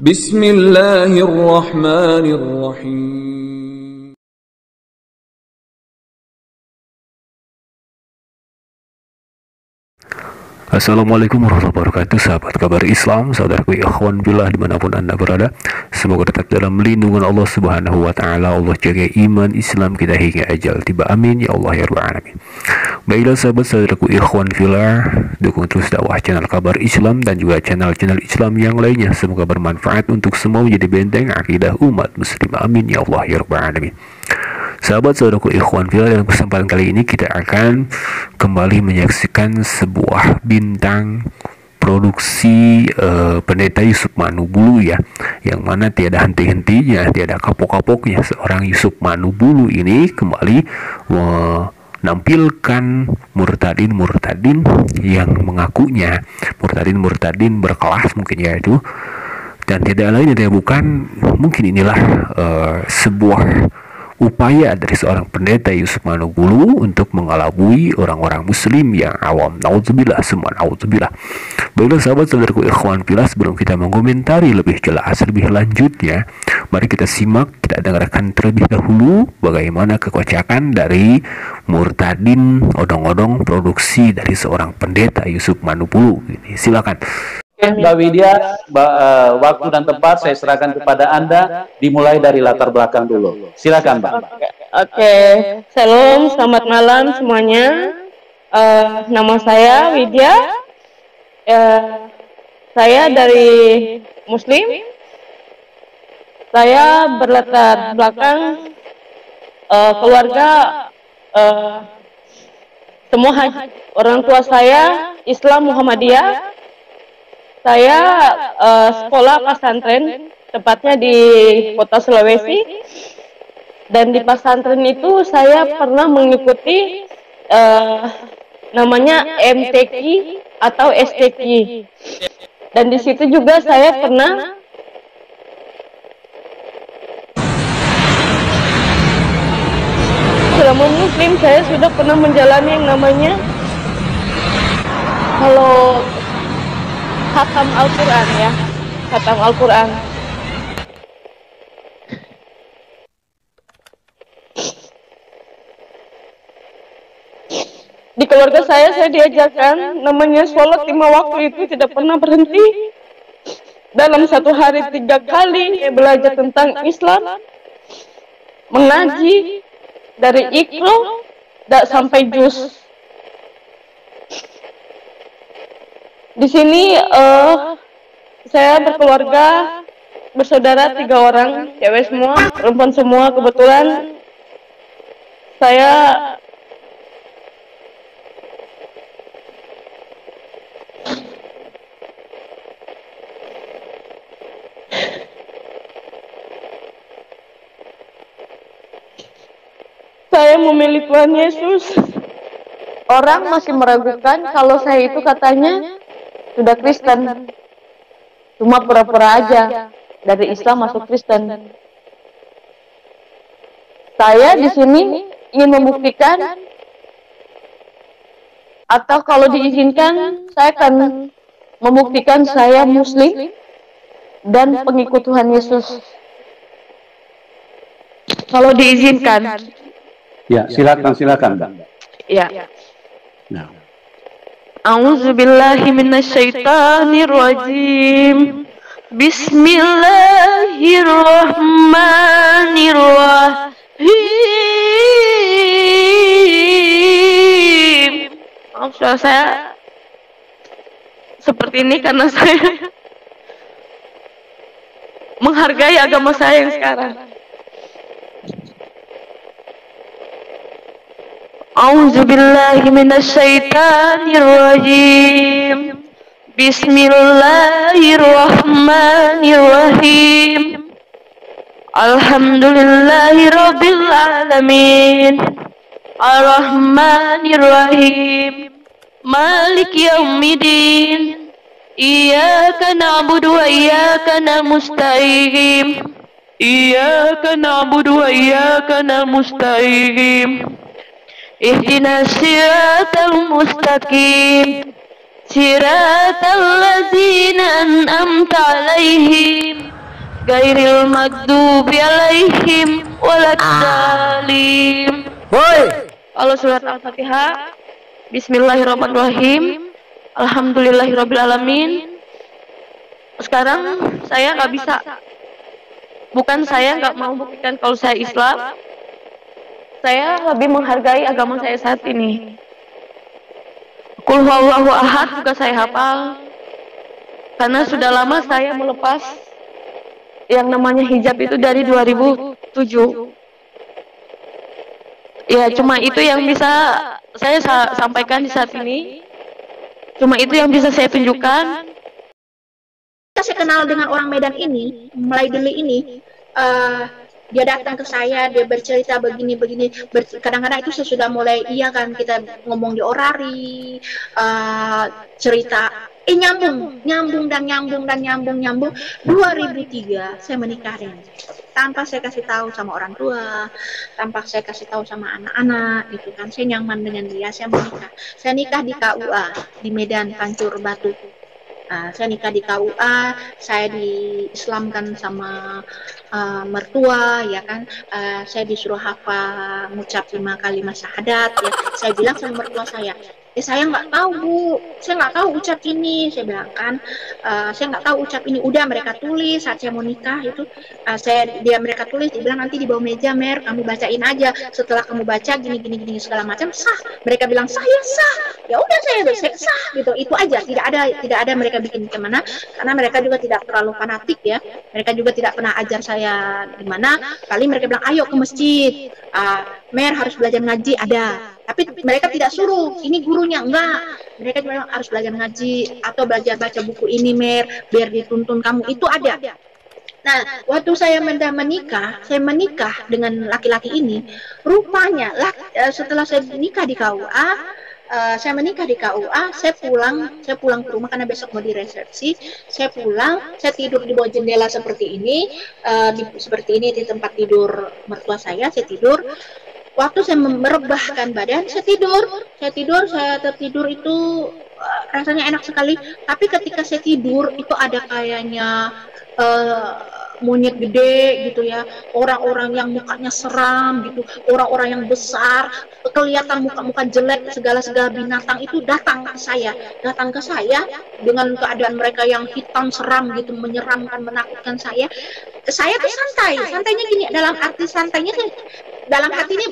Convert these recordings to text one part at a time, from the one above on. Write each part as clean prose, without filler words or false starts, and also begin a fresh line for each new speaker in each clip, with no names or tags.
Bismillahirrahmanirrahim.
Assalamualaikum warahmatullahi wabarakatuh, sahabat kabar Islam, saudaraku ikhwan billah dimanapun anda berada. Semoga tetap dalam lindungan Allah subhanahu wa ta'ala. Allah jaga iman Islam kita hingga ajal tiba, amin ya Allah ya rabbal alamin. Baiklah sahabat saudaraku ikhwan billah, dukung terus dakwah channel kabar Islam dan juga channel-channel Islam yang lainnya. Semoga bermanfaat untuk semua, menjadi benteng akidah umat muslim, amin ya Allah ya rabbal alamin. Sahabat saudaraku ikhwan fillah, dalam kesempatan kali ini kita akan kembali menyaksikan sebuah bintang produksi pendeta Yusuf Manubulu ya, yang mana tiada henti-hentinya, tiada kapok-kapoknya seorang Yusuf Manubulu ini kembali menampilkan murtadin-murtadin yang mengakunya murtadin berkelas mungkin ya itu, dan tidak lain tidak bukan, mungkin inilah sebuah upaya dari seorang pendeta Yusuf Manubulu untuk mengelabui orang-orang muslim yang awam. Naudzubillah, semua naudzubillah. Baiklah sahabat saudaraku ikhwan fillah, sebelum kita mengomentari lebih jelas lebih lanjutnya, mari kita simak, kita dengarkan terlebih dahulu bagaimana kekocakan dari murtadin odong-odong produksi dari seorang pendeta Yusuf Manubulu ini. Silakan
Mbak Widya, waktu dan tempat saya serahkan kepada Anda, dimulai dari latar belakang dulu. Silakan, Mbak.
Oke. Shalom, selamat malam semuanya. Nama saya Widya. Saya dari Muslim. Saya berlatar belakang keluarga, semua orang tua saya Islam Muhammadiyah. Saya sekolah pesantren, tepatnya di kota Sulawesi. Dan di pesantren itu saya pernah mengikuti namanya MTQ atau STQ. Dan di situ juga saya pernah selama Muslim saya sudah pernah menjalani yang namanya khatam Al-Quran ya, khatam Al-Quran. Di keluarga saya diajarkan namanya sholat 5 waktu itu tidak pernah berhenti. Dalam satu hari 3 kali saya belajar tentang Islam, mengaji dari Iqra sampai juz. Di sini saya berkeluarga, bersaudara 3 orang, cewek semua, perempuan semua. Kebetulan saya memilih Tuhan Yesus. Orang masih meragukan kalau saya itu katanya sudah Kristen, cuma pura-pura aja dari Islam masuk Kristen. Saya di sini ingin membuktikan, atau kalau diizinkan saya akan membuktikan saya Muslim dan pengikut Tuhan Yesus. Kalau diizinkan.
Ya, silakan.
Ya.
Nah.
A'udzu billahi minasyaitonir rajim. Bismillahirrahmanirrahim. Maaf saya seperti ini karena saya menghargai agama saya yang sekarang. A'udzu billahi minasyaitonir rajim. Bismillahirrahmanirrahim. Alhamdulillahirabbil alamin. Arrahmanirrahim. Maliki yaumiddin. Iyyaka na'budu wa iyyaka nasta'in. Iyyaka na'budu wa iyyaka nasta'in. Ihdinas siratal mustaqim, siratal ladzina an'amta 'alaihim ghairil maghdubi alaihim waladdallin. Kalau surat Al-Fatihah, Bismillahirrahmanirrahim, Alhamdulillahirabbil alamin. Sekarang saya nggak bisa, bukan saya nggak mau buktikan kalau saya Islam, saya lebih menghargai agama saya saat ini. Qul huwallahu ahad juga saya hafal, karena sudah lama saya melepas yang namanya hijab itu dari 2007. Ya, cuma itu yang bisa saya sampaikan di saat ini. Cuma itu yang bisa saya tunjukkan.
Saya kenal dengan orang Medan ini, mulai dulu ini, dia datang ke saya, dia bercerita begini-begini. Kadang-kadang itu saya sudah mulai, iya kan, kita ngomong di orari, cerita, nyambung. 2003 saya menikah dengan dia. Tanpa saya kasih tahu sama orang tua, tanpa saya kasih tahu sama anak-anak, gitu kan. Saya nyaman dengan dia, saya menikah. Saya nikah di KUA, di Medan, Pancur Batu. Saya nikah di KUA, saya diislamkan sama mertua, ya kan. Saya disuruh hafal ngucap 5 kalimat syahadat, ya. Saya bilang sama mertua saya nggak tahu Bu, saya nggak tahu ucap ini, saya bilang kan, saya nggak tahu ucap ini. Udah mereka tulis saat saya mau nikah itu, mereka tulis, dia bilang nanti di bawah meja Mer, kamu bacain aja, setelah kamu baca gini segala macam sah. Mereka bilang sah, ya udah saya sah gitu, itu aja. Tidak ada mereka bikin kemana, karena mereka juga tidak terlalu fanatik ya, mereka juga tidak pernah ajar saya di mana. Paling mereka bilang ayo ke masjid, Mer harus belajar ngaji, ada. Tapi mereka tidak suruh, ini gurunya, enggak. Mereka bilang harus belajar ngaji atau belajar baca buku ini Mer, biar dituntun kamu, itu ada. Nah, waktu saya menikah dengan laki-laki ini, rupanya setelah saya menikah di KUA, saya pulang ke rumah karena besok mau diresepsi. Saya pulang, saya tidur di bawah jendela seperti ini, di tempat tidur mertua saya tidur. Waktu saya merebahkan badan, saya tertidur itu rasanya enak sekali. Tapi ketika saya tidur itu ada kayaknya monyet gede gitu ya, orang-orang yang mukanya seram gitu, orang-orang yang besar, kelihatan muka-muka jelek, segala binatang itu datang ke saya dengan keadaan mereka yang hitam seram gitu, menyeramkan, menakutkan saya. Saya tuh santainya gini, dalam arti santainya dalam hati ini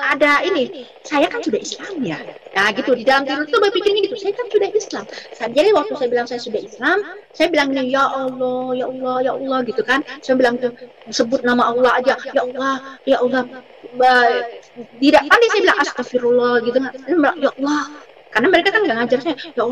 ada ini, saya kan sudah Islam ya. Nah gitu, di dalam tidur itu berpikirnya gitu, saya kan sudah Islam. Jadi waktu saya bilang saya sudah Islam, saya bilang ini, ya Allah gitu kan. Saya bilang tuh, sebut nama Allah aja, ya Allah. Tidak pandai saya bilang astagfirullah gitu kan. Saya bilang ya Allah. Karena mereka kan nggak ngajar saya, ya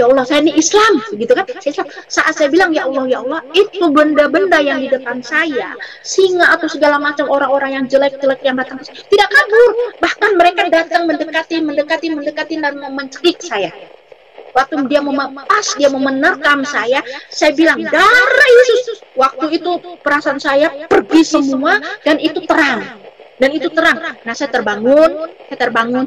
Allah, saya ini Islam, gitu kan? Saya Islam. Saat saya bilang ya Allah, itu benda-benda yang di depan saya, singa atau segala macam orang-orang yang jelek-jelek yang datang, tidak kabur. Bahkan mereka datang mendekati dan mencekik saya. Waktu dia mau menerkam saya bilang darah Yesus. Waktu itu perasaan saya pergi semua dan itu terang. Nah saya terbangun,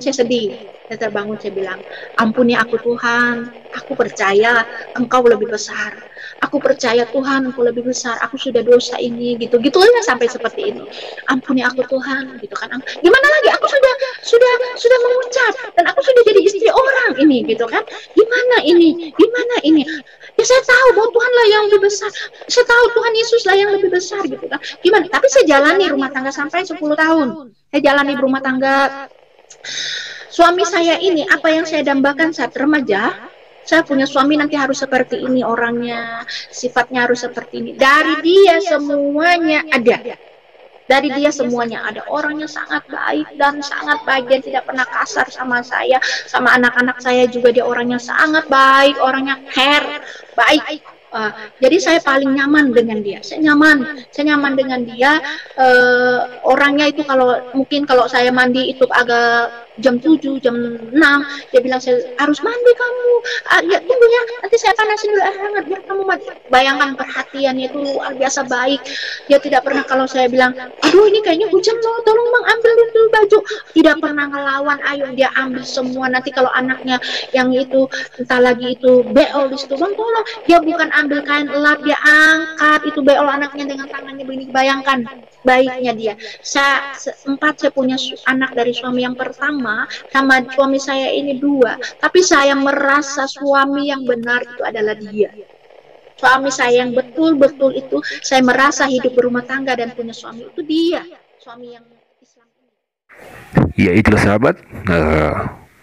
saya sedih. Saya bilang, ampuni aku Tuhan, aku percaya Engkau lebih besar. Aku percaya Tuhan, Engkau lebih besar. Aku sudah dosa ini, gitu ya, sampai seperti ini. Ampuni aku Tuhan, gitu kan. Gimana lagi? Aku sudah mengucap dan aku sudah jadi istri orang ini, gitu kan. Gimana ini? Ya saya tahu bahwa Tuhan lah yang lebih besar. Saya tahu Tuhan Yesus lah yang lebih besar, gitu kan. Gimana? Tapi saya jalani rumah tangga sampai 10 tahun. Saya jalani rumah tangga. Suami saya ini, apa yang saya dambakan saat remaja, saya punya suami nanti harus seperti ini orangnya, sifatnya harus seperti ini. Dari dia semuanya ada. Orangnya sangat baik dan tidak pernah kasar sama saya, sama anak-anak saya juga. Dia orangnya sangat baik, orangnya care, baik. Jadi saya paling nyaman dengan dia. Saya nyaman dengan dia. Orangnya itu kalau saya mandi itu agak jam 7, jam 6, dia bilang saya harus mandi kamu. Ya tunggu ya, nanti saya panasin dulu air hangat biar kamu mandi. Bayangkan perhatiannya itu luar biasa baik. Dia tidak pernah kalau saya bilang, aduh ini kayaknya hujan loh, tolong bang ambil dulu baju. Tidak pernah ngelawan, ayo dia ambil semua. Nanti kalau anaknya yang itu entah lagi itu beol di situ, bang tolong. Dia bukan ambil kain elap, dia angkat itu beol anaknya dengan tangannya begini. Bayangkan baiknya dia. Saya punya anak dari suami yang pertama, sama suami saya ini 2, tapi saya merasa suami yang benar itu adalah dia. Suami saya yang betul-betul itu saya merasa hidup berumah tangga dan punya suami itu dia, suami yang Islam.
Ya itulah sahabat,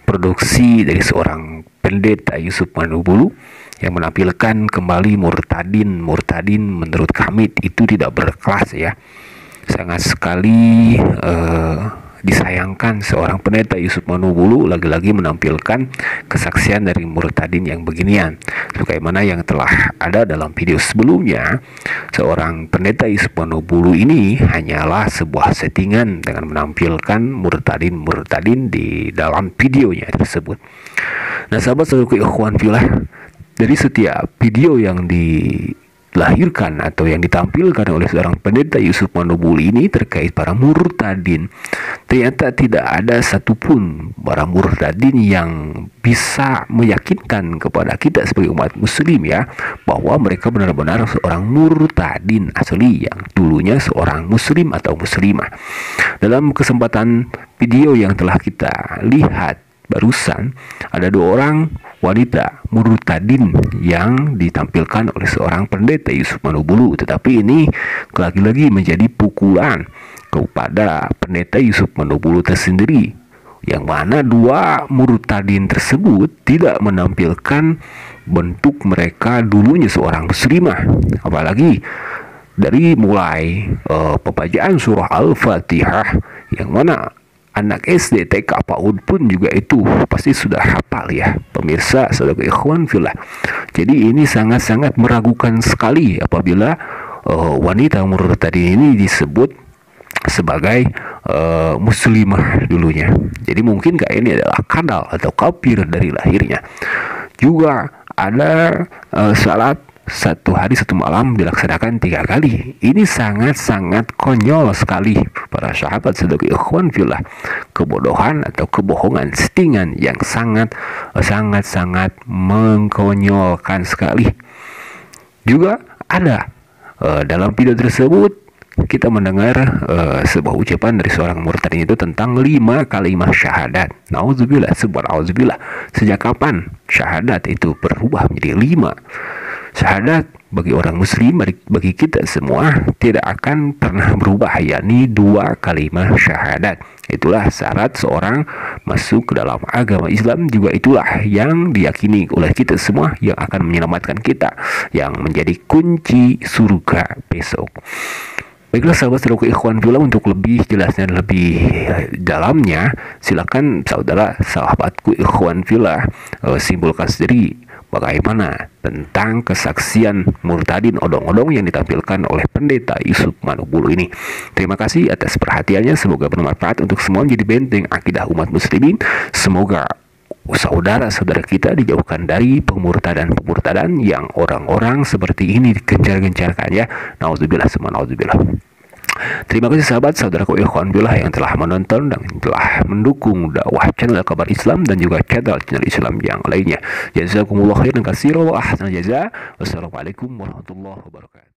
produksi dari seorang pendeta Yusuf Manubulu yang menampilkan kembali murtadin menurut kami itu tidak berkelas ya. Sangat sekali disayangkan seorang pendeta Yusuf Manubulu lagi-lagi menampilkan kesaksian dari murtadin yang beginian. Sebagaimana yang telah ada dalam video sebelumnya, seorang pendeta Yusuf Manubulu ini hanyalah sebuah settingan dengan menampilkan murtadin di dalam videonya tersebut. Nah sahabat saudaraku ikhwan fillah, dari setiap video yang dilahirkan atau yang ditampilkan oleh seorang pendeta Yusuf Manubulu ini terkait para murtadin, ternyata tidak ada satupun para murtadin yang bisa meyakinkan kepada kita sebagai umat muslim ya, bahwa mereka benar-benar seorang murtadin asli yang dulunya seorang muslim atau muslimah. Dalam kesempatan video yang telah kita lihat barusan, ada 2 orang wanita murtadin yang ditampilkan oleh seorang pendeta Yusuf Manubulu, tetapi ini lagi-lagi menjadi pukulan kepada pendeta Yusuf Manubulu tersendiri, yang mana 2 murtadin tersebut tidak menampilkan bentuk mereka dulunya seorang muslimah, apalagi dari mulai pembacaan surah Al-Fatihah, yang mana anak SD, TK, PAUD pun juga itu pasti sudah hafal ya pemirsa saudara ikhwan fillah. Jadi ini sangat-sangat meragukan sekali apabila wanita murtadin ini disebut sebagai muslimah dulunya. Jadi mungkinkah ini adalah kadal atau kafir dari lahirnya. Juga ada salat 1 hari 1 malam dilaksanakan 3 kali. Ini sangat-sangat konyol sekali para sahabat saudara ikhwan fillah. Kebodohan atau kebohongan settingan yang sangat mengkonyolkan sekali. Juga ada dalam video tersebut kita mendengar sebuah ucapan dari seorang murtadin itu tentang 5 kalimat syahadat. Nauzubillah, subhanallah. Sejak kapan syahadat itu berubah menjadi 5? Syahadat bagi orang muslim, bagi kita semua tidak akan pernah berubah, yakni 2 kalimat syahadat. Itulah syarat seorang masuk ke dalam agama Islam, juga itulah yang diyakini oleh kita semua yang akan menyelamatkan kita, yang menjadi kunci surga besok. Baiklah sahabat-saudaraku ikhwan fillah, untuk lebih jelasnya, lebih dalamnya, silakan sahabatku ikhwan fillah simpulkan sendiri bagaimana tentang kesaksian murtadin odong-odong yang ditampilkan oleh pendeta Yusuf Manubulu ini. Terima kasih atas perhatiannya, semoga bermanfaat untuk semua, menjadi benteng akidah umat muslimin. Semoga saudara-saudara kita dijauhkan dari pemurtadan yang orang-orang seperti ini digencar-gencarkan ya. Nauzubillah summa nauzubillah. Terima kasih sahabat saudaraku ikhwan fillah yang telah menonton dan telah mendukung dakwah channel Kabar Islam dan juga channel Islam yang lainnya. Jazakumullah khairan katsiran wa ahsanal jazaa. Wassalamualaikum warahmatullahi wabarakatuh.